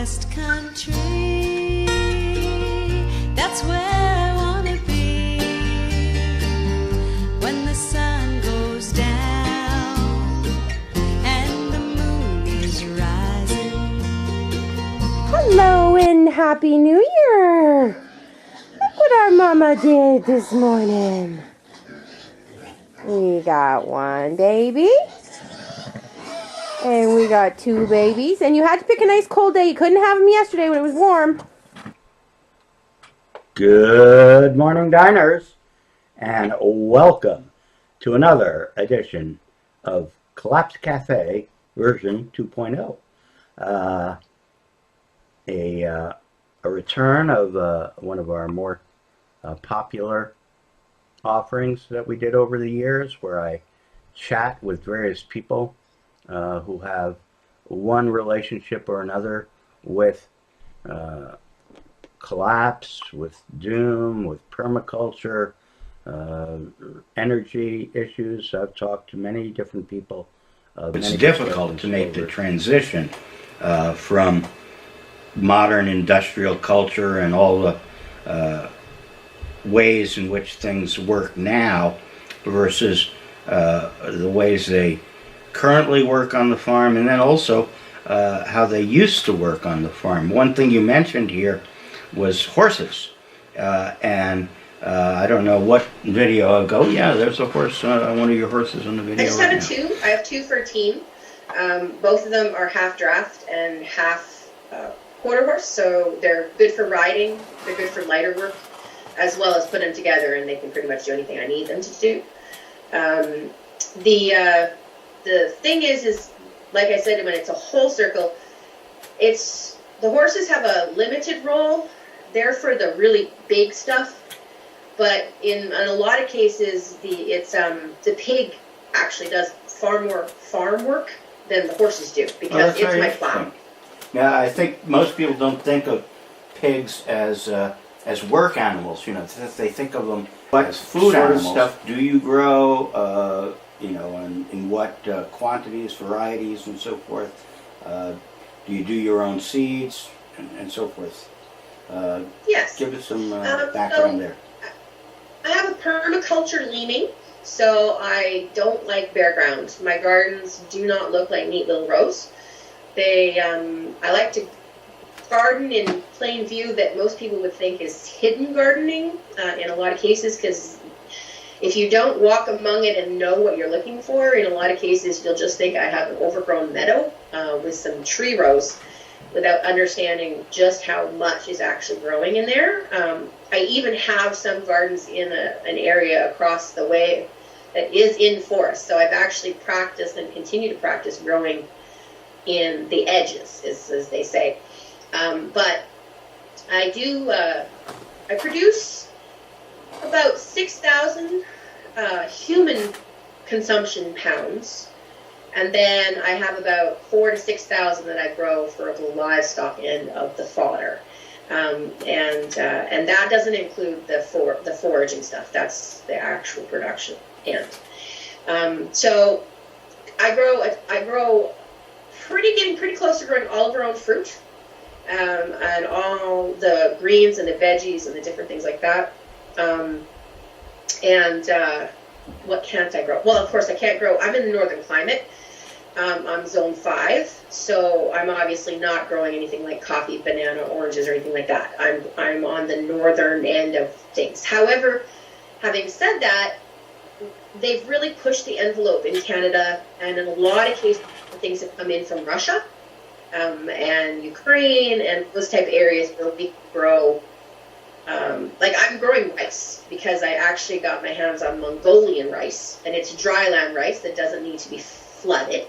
west country. That's where I wanna be when the sun goes down and the moon is rising. Hello and Happy New Year! Look what our mama did this morning. We got one baby. And we got two babies. And you had to pick a nice cold day. You couldn't have them yesterday when it was warm. Good morning, diners, and welcome to another edition of Collapse Cafe version 2.0. A return of one of our more popular offerings that we did over the years, where I chat with various people who have one relationship or another with collapse, with doom, with permaculture, energy issues. I've talked to many different people. It's difficult to make the transition from modern industrial culture and all the ways in which things work now versus the ways they currently work on the farm, and then also how they used to work on the farm. One thing you mentioned here was horses, and I don't know what video I'll go. Yeah, there's a horse, one of your horses in the video. I just have two. I have two for a team. Both of them are half draft and half quarter horse, so they're good for riding. They're good for lighter work, as well as put them together, and they can pretty much do anything I need them to do. The thing is like I said, when it's a whole circle, the horses have a limited role. They're for the really big stuff, but in a lot of cases, the pig actually does far more farm work than the horses do, because it's my plow. Yeah, I think most people don't think of pigs as work animals. You know, they think of them as food animals. What stuff do you grow? And in what quantities, varieties, and so forth? Do you do your own seeds and so forth? Yes. Give us some background there. I have a permaculture leaning, so I don't like bare ground. My gardens do not look like neat little rows. I like to garden in plain view that most people would think is hidden gardening in a lot of cases, because if you don't walk among it and know what you're looking for, in a lot of cases you'll just think I have an overgrown meadow with some tree rows without understanding just how much is actually growing in there. I even have some gardens in an area across the way that is in forest, so I've actually practiced and continue to practice growing in the edges, as they say. But I do, I produce about 6,000 human consumption pounds, and then I have about 4,000 to 6,000 that I grow for the livestock end of the fodder, and that doesn't include the foraging stuff. That's the actual production end. So I grow getting pretty close to growing all of our own fruit, and all the greens and the veggies and the different things like that. What can't I grow? Well, of course I can't grow. I'm in the northern climate. I'm zone 5, so I'm obviously not growing anything like coffee, banana, oranges, or anything like that. I'm on the northern end of things. However, having said that, they've really pushed the envelope in Canada, and in a lot of cases, things have come in from Russia and Ukraine and those type of areas where we grow. Like I'm growing rice because I actually got my hands on Mongolian rice, and it's dry land rice that doesn't need to be flooded.